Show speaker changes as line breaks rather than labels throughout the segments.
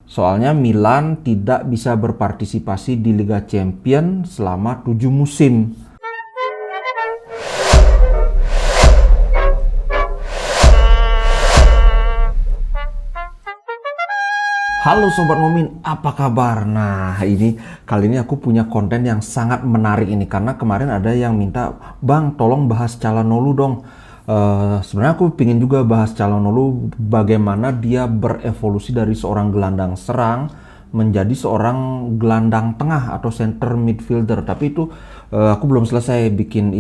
Soalnya Milan tidak bisa berpartisipasi di Liga Champions selama 7 musim. Halo Sobat Mumin, apa kabar? Nah, kali ini aku punya konten yang sangat menarik ini karena kemarin ada yang minta, Bang, tolong bahas Calhanoglu dong. Sebenarnya aku pingin juga bahas Calhanoglu, bagaimana dia berevolusi dari seorang gelandang serang menjadi seorang gelandang tengah atau center midfielder. Tapi itu aku belum selesai bikin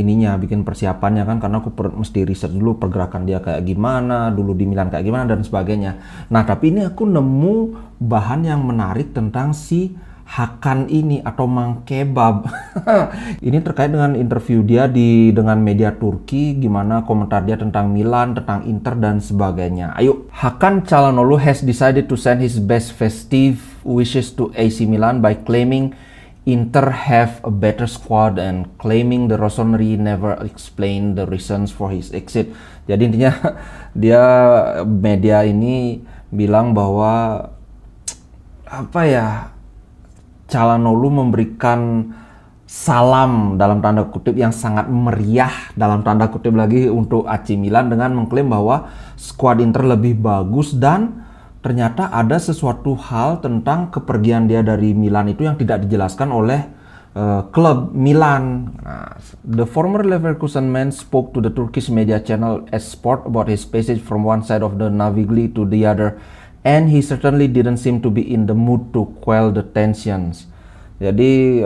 persiapannya kan, karena aku mesti riset dulu pergerakan dia kayak gimana, dulu di Milan kayak gimana dan sebagainya. Nah, tapi ini aku nemu bahan yang menarik tentang si Hakan ini atau Mang Kebab. Ini terkait dengan interview dia dengan media Turki, gimana komentar dia tentang Milan, tentang Inter dan sebagainya. Ayo, Hakan Calhanoglu has decided to send his best festive wishes to AC Milan by claiming Inter have a better squad and claiming the Rossoneri never explained the reasons for his exit. Jadi intinya media ini bilang bahwa Calhanoglu memberikan salam dalam tanda kutip yang sangat meriah dalam tanda kutip lagi untuk AC Milan dengan mengklaim bahwa skuad Inter lebih bagus, dan ternyata ada sesuatu hal tentang kepergian dia dari Milan itu yang tidak dijelaskan oleh klub Milan. Nah, the former Leverkusen man spoke to the Turkish media channel Esport about his passage from one side of the Navigli to the other, and he certainly didn't seem to be in the mood to quell the tensions. Jadi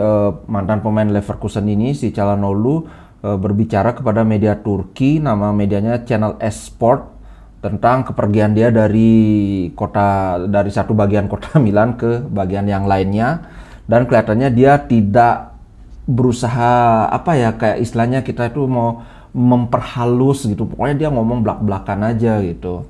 mantan pemain Leverkusen ini, si Calhanoglu, berbicara kepada media Turki, nama medianya Channel Esport, tentang kepergian dia dari satu bagian kota Milan ke bagian yang lainnya, dan kelihatannya dia tidak berusaha kayak istilahnya kita itu mau memperhalus gitu. Pokoknya dia ngomong belak-belakan aja gitu.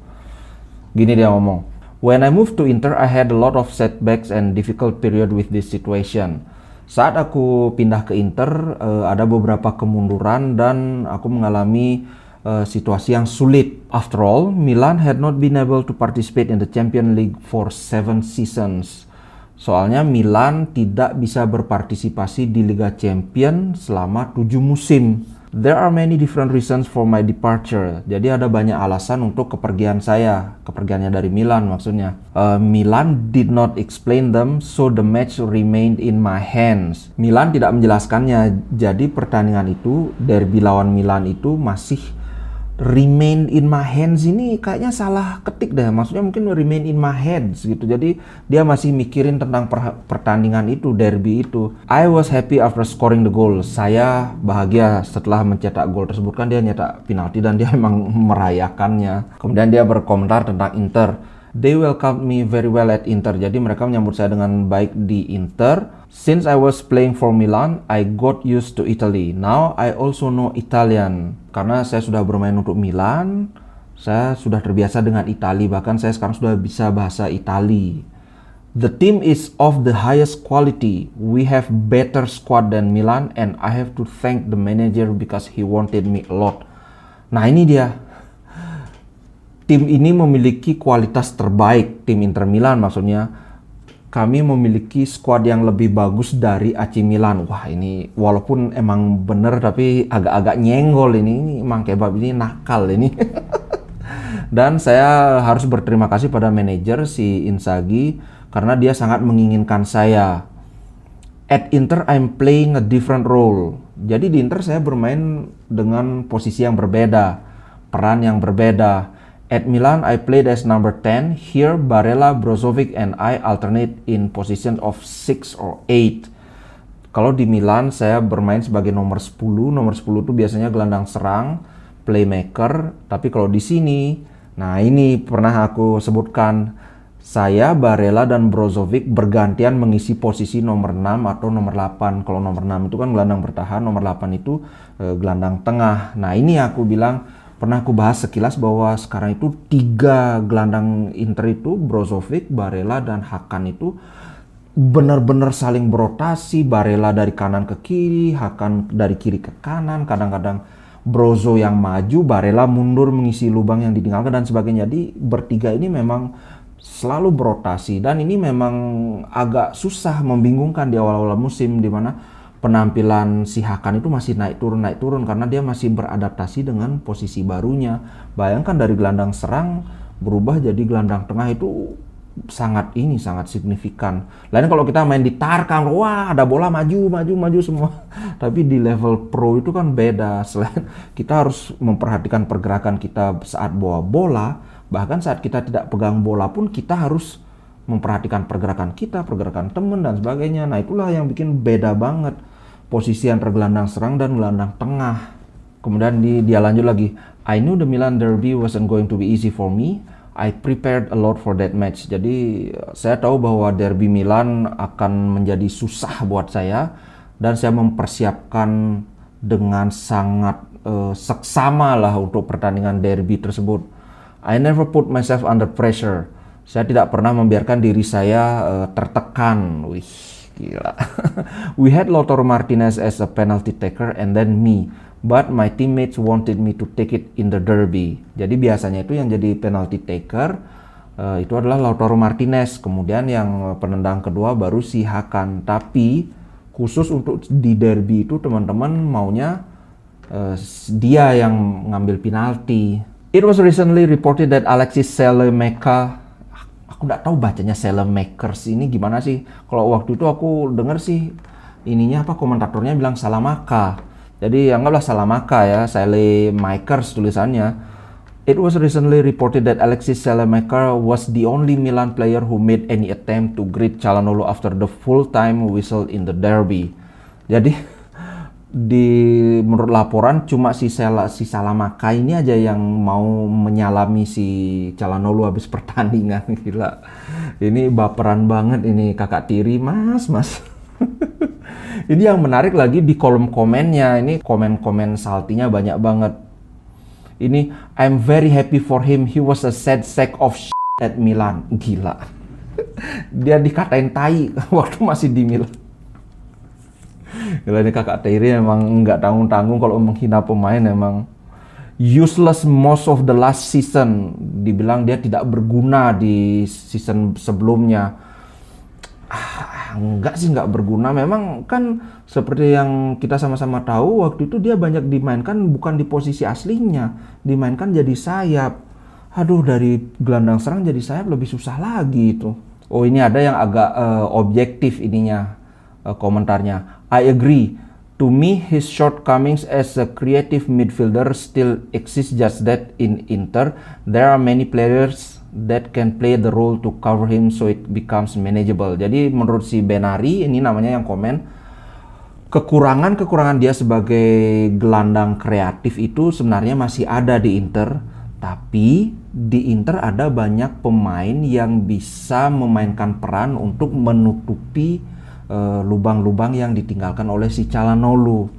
Gini dia ngomong, "When I moved to Inter, I had a lot of setbacks and difficult period with this situation." Saat aku pindah ke Inter, ada beberapa kemunduran dan aku mengalami situasi yang sulit. After all, Milan had not been able to participate in the Champions League for 7 seasons. Soalnya Milan tidak bisa berpartisipasi di Liga Champions selama 7 musim. There are many different reasons for my departure. Jadi ada banyak alasan untuk kepergiannya dari Milan maksudnya. Milan did not explain them, so the match remained in my hands. Milan tidak menjelaskannya, jadi pertandingan itu, derby lawan Milan itu masih remain in my hands. Ini kayaknya salah ketik deh, maksudnya mungkin remain in my hands gitu. Jadi dia masih mikirin tentang pertandingan itu, derby itu. I was happy after scoring the goal. Saya bahagia setelah mencetak gol tersebut, kan dia nyetak penalti dan dia memang merayakannya. Kemudian dia berkomentar tentang Inter. They welcomed me very well at Inter. Jadi mereka menyambut saya dengan baik di Inter. Since I was playing for Milan, I got used to Italy. Now I also know Italian. Karena saya sudah bermain untuk Milan, saya sudah terbiasa dengan Itali. Bahkan saya sekarang sudah bisa bahasa Itali. The team is of the highest quality. We have better squad than Milan, and I have to thank the manager because he wanted me a lot. Nah, ini dia. Tim ini memiliki kualitas terbaik, tim Inter Milan maksudnya. Kami memiliki skuad yang lebih bagus dari AC Milan. Wah, ini walaupun emang bener tapi agak-agak nyenggol ini Mang Kebab ini nakal ini. Dan saya harus berterima kasih pada manajer si Inzaghi karena dia sangat menginginkan saya. At Inter I'm playing a different role. Jadi di Inter saya bermain dengan posisi yang berbeda, peran yang berbeda. At Milan, I played as number 10. Here, Barella, Brozovic, and I alternate in position of 6 or 8. Kalau di Milan, saya bermain sebagai nomor 10. Nomor 10 itu biasanya gelandang serang, playmaker. Tapi kalau di sini, nah ini pernah aku sebutkan, saya, Barella, dan Brozovic bergantian mengisi posisi nomor 6 atau nomor 8. Kalau nomor 6 itu kan gelandang bertahan, nomor 8 itu gelandang tengah. Nah ini aku bilang, pernah aku bahas sekilas bahwa sekarang itu 3 gelandang Inter itu, Brozovic, Barella, dan Hakan itu benar-benar saling berotasi. Barella dari kanan ke kiri, Hakan dari kiri ke kanan. Kadang-kadang Brozo yang maju, Barella mundur mengisi lubang yang ditinggalkan dan sebagainya. Jadi bertiga ini memang selalu berotasi, dan ini memang agak susah, membingungkan di awal-awal musim, di mana penampilan si Hakan itu masih naik turun karena dia masih beradaptasi dengan posisi barunya. Bayangkan dari gelandang serang berubah jadi gelandang tengah, itu sangat signifikan. Lain kalau kita main di Tarkam, wah ada bola maju semua. Tapi di level pro itu kan beda. Selain kita harus memperhatikan pergerakan kita saat bawa bola, bahkan saat kita tidak pegang bola pun kita harus memperhatikan pergerakan kita, pergerakan teman dan sebagainya. Nah itulah yang bikin beda banget posisi antara gelandang serang dan gelandang tengah. Kemudian dia lanjut lagi, I knew the Milan derby wasn't going to be easy for me. I prepared a lot for that match. Jadi saya tahu bahwa derby Milan akan menjadi susah buat saya, dan saya mempersiapkan dengan sangat seksama lah untuk pertandingan derby tersebut. I never put myself under pressure. Saya tidak pernah membiarkan diri saya tertekan. Wih, gila. We had Lautaro Martinez as a penalty taker and then me. But my teammates wanted me to take it in the derby. Jadi biasanya itu yang jadi penalty taker itu adalah Lautaro Martinez. Kemudian yang penendang kedua baru si Hakan. Tapi khusus untuk di derby itu teman-teman maunya dia yang ngambil penalti. It was recently reported that Alexis Saelemaekers, aku nggak tahu bacanya Saelemaekers ini gimana sih. Kalau waktu itu aku denger sih ininya komentatornya bilang Salamaka. Jadi anggaplah Salamaka ya, Saelemaekers tulisannya. It was recently reported that Alexis Saelemaekers was the only Milan player who made any attempt to greet Calhanoglu after the full-time whistle in the derby. Jadi menurut laporan cuma si Salamaka ini aja yang mau menyalami si Calhanoglu habis pertandingan. Gila. Ini baperan banget ini kakak tiri, mas. Ini yang menarik lagi di kolom komennya, ini komen-komen saltinya banyak banget. Ini, I'm very happy for him, he was a sad sack of shit at Milan. Gila. Dia dikatain tai waktu masih di Milan. Gila, ini kakak Terry emang nggak tanggung-tanggung kalau menghina pemain, emang useless most of the last season. Dibilang dia tidak berguna di season sebelumnya. Enggak sih, nggak berguna. Memang kan seperti yang kita sama-sama tahu, waktu itu dia banyak dimainkan bukan di posisi aslinya, dimainkan jadi sayap. Aduh, dari gelandang serang jadi sayap lebih susah lagi itu. Oh, ini ada yang agak objektif ininya, komentarnya. I agree. To me, his shortcomings as a creative midfielder still exist, just that in Inter, there are many players that can play the role to cover him so it becomes manageable. Jadi menurut si Benari, ini namanya yang komen, kekurangan dia sebagai gelandang kreatif itu sebenarnya masih ada di Inter, tapi di Inter ada banyak pemain yang bisa memainkan peran untuk menutupi lubang-lubang yang ditinggalkan oleh si Calhanoglu.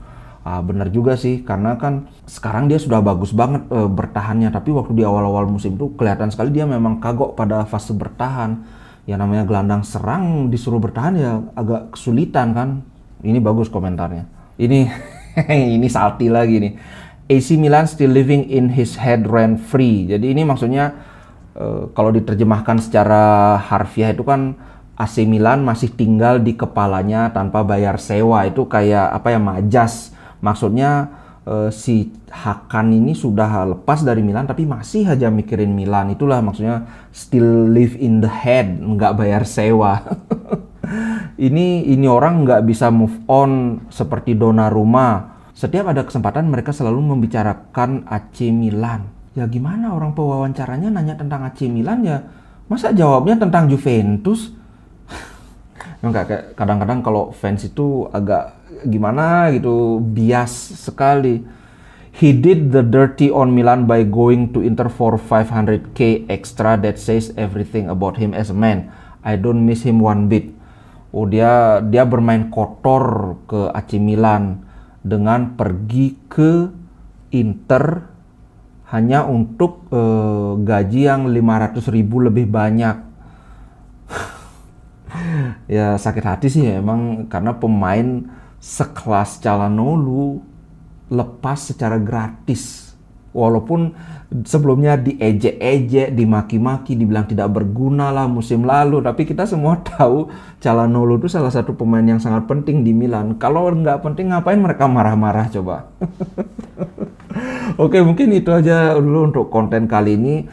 Benar juga sih, karena kan sekarang dia sudah bagus banget bertahannya, tapi waktu di awal-awal musim itu kelihatan sekali dia memang kagok pada fase bertahan. Ya namanya gelandang serang disuruh bertahan ya agak kesulitan kan. Ini bagus komentarnya. Ini ini salty lagi nih. AC Milan still living in his head rent free. Jadi ini maksudnya kalau diterjemahkan secara harfiah itu kan AC Milan masih tinggal di kepalanya tanpa bayar sewa. Itu kayak apa ya, majas. Maksudnya si Hakan ini sudah lepas dari Milan tapi masih aja mikirin Milan. Itulah maksudnya still live in the head, nggak bayar sewa. Ini orang nggak bisa move on seperti Donnarumma. Setiap ada kesempatan mereka selalu membicarakan AC Milan. Ya gimana orang pewawancaranya nanya tentang AC Milan ya, masa jawabnya tentang Juventus? Kadang-kadang kalau fans itu agak gimana gitu, bias sekali. He did the dirty on Milan by going to Inter for 500k extra. That says everything about him as a man. I don't miss him one bit. Oh, dia bermain kotor ke AC Milan dengan pergi ke Inter hanya untuk gaji yang 500.000 lebih banyak. Ya sakit hati sih ya, emang karena pemain sekelas Calhanoglu lepas secara gratis. Walaupun sebelumnya diejek-ejek, dimaki-maki, dibilang tidak berguna lah musim lalu, tapi kita semua tahu Calhanoglu itu salah satu pemain yang sangat penting di Milan. Kalau nggak penting ngapain mereka marah-marah coba? Oke, mungkin itu aja dulu untuk konten kali ini.